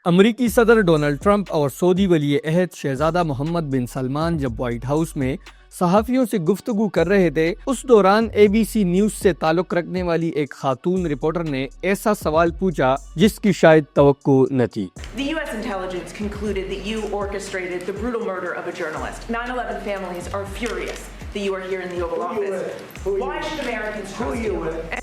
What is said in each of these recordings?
امریکی صدر Donald Trump اور سعودی ولی عہد شہزادہ محمد بن سلمان جب وائٹ ہاؤس میں صحافیوں سے گفتگو کر رہے تھے، اس دوران ABC نیوز سے تعلق رکھنے والی ایک خاتون رپورٹر نے ایسا سوال پوچھا جس کی شاید توقع نہ تھی۔ The U.S. intelligence concluded that you orchestrated the brutal murder of a journalist. 9/11 families are furious that you are here in the Oval Office. Why should Americans trust you?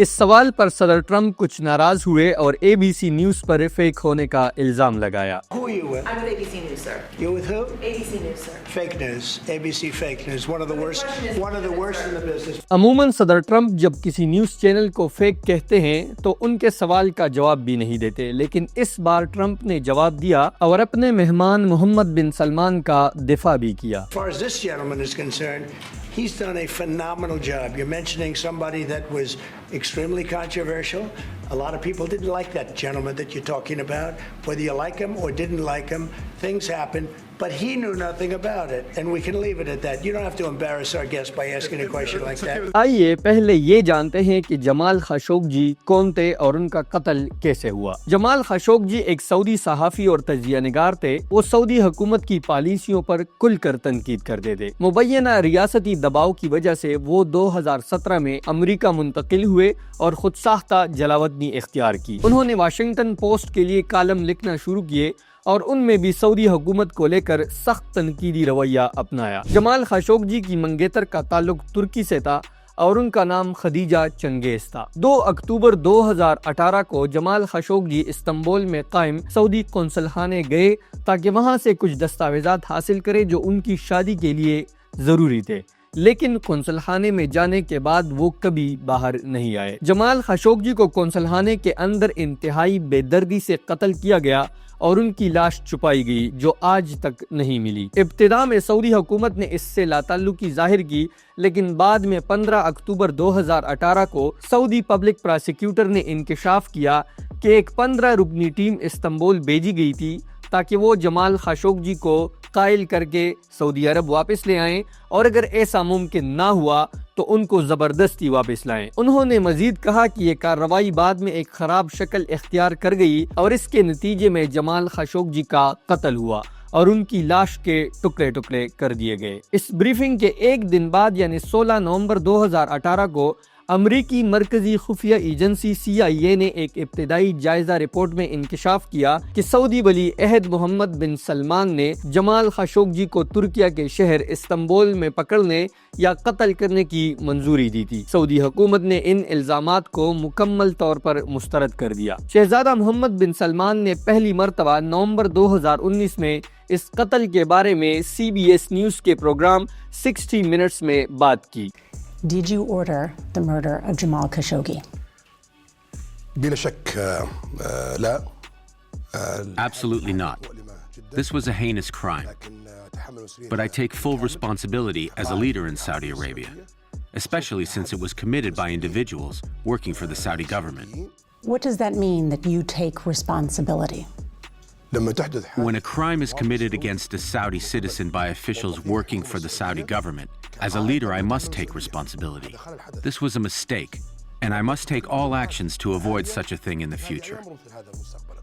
اس سوال پر صدر ٹرمپ کچھ ناراض ہوئے اور ABC نیوز پر fake ہونے کا الزام لگایا۔ Who are you with? I'm with ABC News, sir. You're with who? ABC News, sir. Fake news. ABC fake news. One of the worst in the business. عموماً صدر ٹرمپ جب کسی news channel کو fake کہتے ہیں تو ان کے سوال کا جواب بھی نہیں دیتے، لیکن اس بار ٹرمپ نے جواب دیا اور اپنے مہمان محمد بن سلمان کا دفاع بھی کیا۔ As far as this gentleman is concerned, he's done a phenomenal job. You're mentioning somebody that was extremely controversial. A lot of people didn't like that gentleman that you're talking about. Whether you like him or didn't like him, things happen. But he knew nothing about it, and we can leave it at that. You don't have to embarrass our guest by asking a question like that. آئیے پہلے یہ جانتے ہیں کہ Jamal Khashoggi کون تھے اور ان کا قتل کیسے ہوا۔ جمال خاشقجی ایک سعودی صحافی اور تجزیہ نگار تھے۔ وہ سعودی حکومت کی پالیسیوں پر کھل کر تنقید کرتے تھے۔ مبینہ ریاستی دباؤ کی وجہ سے وہ 2017 میں امریکہ منتقل ہوئے اور خود ساختہ جلاوطنی اختیار کی۔ انہوں نے واشنگٹن پوسٹ کے لیے کالم لکھنا شروع کیے اور ان میں بھی سعودی حکومت کو لے کر سخت تنقیدی رویہ اپنایا۔ جمال خاشقجی کی منگیتر کا تعلق ترکی سے تھا اور ان کا نام خدیجہ چنگیز تھا۔ 2 اکتوبر 2018 کو جمال خاشقجی استنبول میں قائم سعودی قونصل خانے گئے تاکہ وہاں سے کچھ دستاویزات حاصل کرے جو ان کی شادی کے لیے ضروری تھے، لیکن قونصل خانے میں جانے کے بعد وہ کبھی باہر نہیں آئے۔ جمال خاشقجی کو قونصل خانے کے اندر انتہائی بے دردی سے قتل کیا گیا اور ان کی لاش چھپائی گئی جو آج تک نہیں ملی۔ ابتدا میں سعودی حکومت نے اس سے لاتعلقی ظاہر کی، لیکن بعد میں 15 اکتوبر 2018 کو سعودی پبلک پراسیکیوٹر نے انکشاف کیا کہ ایک 15 رکنی ٹیم استنبول بھیجی گئی تھی تاکہ وہ جمال خاشقجی کو قائل کر کے سعودی عرب واپس لے آئیں، اور اگر ایسا ممکن نہ ہوا تو ان کو زبردستی واپس لائیں۔ انہوں نے مزید کہا کہ یہ کارروائی بعد میں ایک خراب شکل اختیار کر گئی اور اس کے نتیجے میں جمال خاشقجی کا قتل ہوا اور ان کی لاش کے ٹکڑے ٹکڑے کر دیے گئے۔ اس بریفنگ کے ایک دن بعد یعنی 16 نومبر 2018 کو امریکی مرکزی خفیہ ایجنسی CIA نے ایک ابتدائی جائزہ رپورٹ میں انکشاف کیا کہ سعودی ولی عہد محمد بن سلمان نے جمال خاشقجی کو ترکیہ کے شہر استنبول میں پکڑنے یا قتل کرنے کی منظوری دی تھی۔ سعودی حکومت نے ان الزامات کو مکمل طور پر مسترد کر دیا۔ شہزادہ محمد بن سلمان نے پہلی مرتبہ نومبر 2019 میں اس قتل کے بارے میں CBS نیوز کے پروگرام 60 منٹس میں بات کی۔ Did you order the murder of Jamal Khashoggi? بلا شك لا. Absolutely not. This was a heinous crime. But I take full responsibility as a leader in Saudi Arabia, especially since it was committed by individuals working for the Saudi government. What does that mean, that you take responsibility? When a crime is committed against a Saudi citizen by officials working for the Saudi government, as a leader I must take responsibility. This was a mistake, and I must take all actions to avoid such a thing in the future.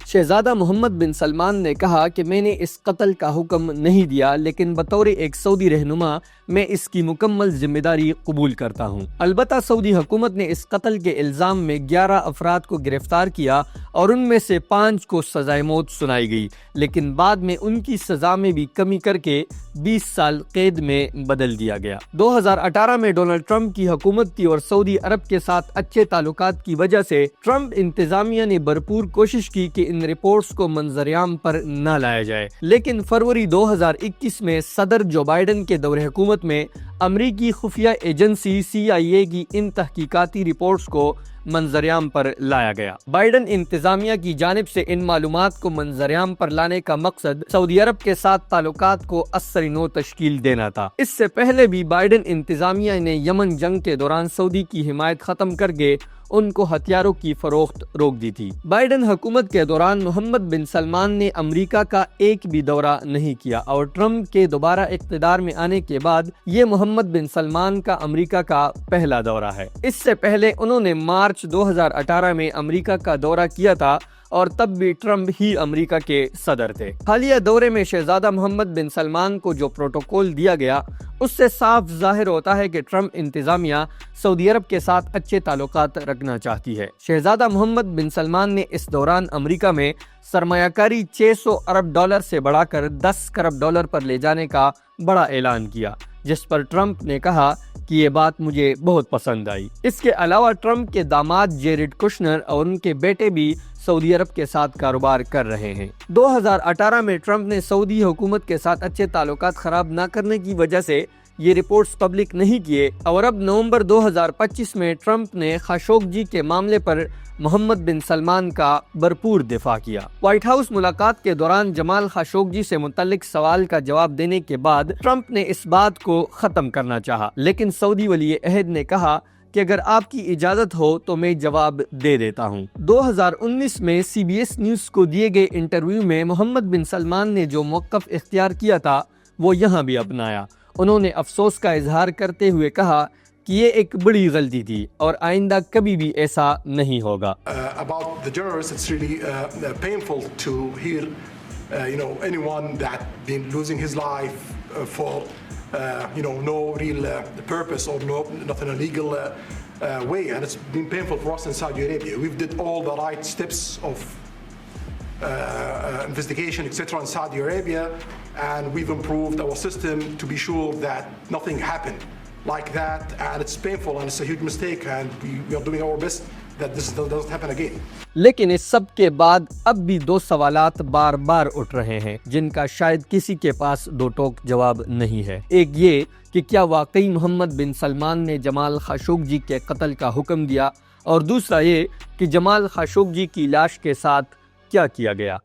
شہزادہ محمد بن سلمان نے کہا کہ میں نے اس قتل کا حکم نہیں دیا، لیکن بطور ایک سعودی رہنما میں اس کی مکمل ذمہ داری قبول کرتا ہوں۔ البتہ سعودی حکومت نے اس قتل کے الزام میں 11 افراد کو گرفتار کیا اور ان میں سے 5 کو سزائے موت سنائی گئی، لیکن بعد میں ان کی سزا میں بھی کمی کر کے 20 سال قید میں بدل دیا گیا۔ 2018 میں ڈونلڈ ٹرمپ کی حکومت کی اور سعودی عرب کے ساتھ اچھے تعلقات کی وجہ سے ٹرمپ انتظامیہ نے بھرپور کوشش کی کہ ان رپورٹس کو منظر عام پر نہ لایا جائے، لیکن فروری 2021 میں صدر جو بائیڈن کے دور حکومت میں امریکی خفیہ ایجنسی CIA کی ان تحقیقاتی رپورٹس کو منظر عام پر لایا گیا۔ بائیڈن انتظامیہ کی جانب سے ان معلومات کو منظر عام پر لانے کا مقصد سعودی عرب کے ساتھ تعلقات کو اثر نو تشکیل دینا تھا۔ اس سے پہلے بھی بائیڈن انتظامیہ نے یمن جنگ کے دوران سعودی کی حمایت ختم کر کے ان کو ہتھیاروں کی فروخت روک دی تھی۔ بائیڈن حکومت کے دوران محمد بن سلمان نے امریکہ کا ایک بھی دورہ نہیں کیا اور ٹرمپ کے دوبارہ اقتدار میں آنے کے بعد یہ محمد بن سلمان کا امریکہ کا پہلا دورہ ہے۔ اس سے پہلے انہوں نے مارچ 2018 میں امریکہ کا دورہ کیا تھا اور تب بھی ٹرمپ ہی امریکہ کے صدر تھے۔ حالیہ دورے میں شہزادہ محمد بن سلمان کو جو پروٹوکول دیا گیا اس سے صاف ظاہر ہوتا ہے کہ ٹرمپ انتظامیہ سعودی عرب کے ساتھ اچھے تعلقات رکھنا چاہتی ہے۔ شہزادہ محمد بن سلمان نے اس دوران امریکہ میں سرمایہ کاری 600 ارب ڈالر سے بڑھا کر 10 ارب ڈالر پر لے جانے کا بڑا اعلان کیا، جس پر ٹرمپ نے کہا کہ یہ بات مجھے بہت پسند آئی۔ اس کے علاوہ ٹرمپ کے داماد جیریڈ کشنر اور ان کے بیٹے بھی سعودی عرب کے ساتھ کاروبار کر رہے ہیں۔ 2018 میں ٹرمپ نے سعودی حکومت کے ساتھ اچھے تعلقات خراب نہ کرنے کی وجہ سے یہ رپورٹس پبلک نہیں کیے، اور اب نومبر 2025 میں ٹرمپ نے خاشقجی کے معاملے پر محمد بن سلمان کا بھرپور دفاع کیا۔ وائٹ ہاؤس ملاقات کے دوران جمال خاشقجی سے متعلق سوال کا جواب دینے کے بعد ٹرمپ نے اس بات کو ختم کرنا چاہا، لیکن سعودی ولی عہد نے کہا کہ اگر آپ کی اجازت ہو تو میں جواب دے دیتا ہوں۔ 2019 میں CBS نیوز کو دیے گئے انٹرویو میں محمد بن سلمان نے جو موقف اختیار کیا تھا وہ یہاں بھی اپنایا۔ انہوں نے افسوس کا اظہار کرتے ہوئے کہا کہ یہ ایک بڑی غلطی تھی اور آئندہ کبھی بھی ایسا نہیں ہوگا۔ About the journalists, it's really painful to hear, anyone that been losing his life for, no real purpose or not in a legal way, and it's been painful for us in Saudi Arabia. We've did all the right steps of investigation, etc. in Saudi Arabia, and we've improved our system to be sure that nothing happened like that, and it's painful and it's a huge mistake, and we are doing our best that this doesn't happen again. لیکن اس سب کے بعد اب بھی دو سوالات بار بار اٹھ رہے ہیں جن کا شاید کسی کے پاس دو ٹوک جواب نہیں ہے۔ ایک یہ کہ کیا واقعی محمد بن سلمان نے جمال خاشقجی کے قتل کا حکم دیا، اور دوسرا یہ کہ جمال خاشقجی کی لاش کے ساتھ کیا کیا گیا۔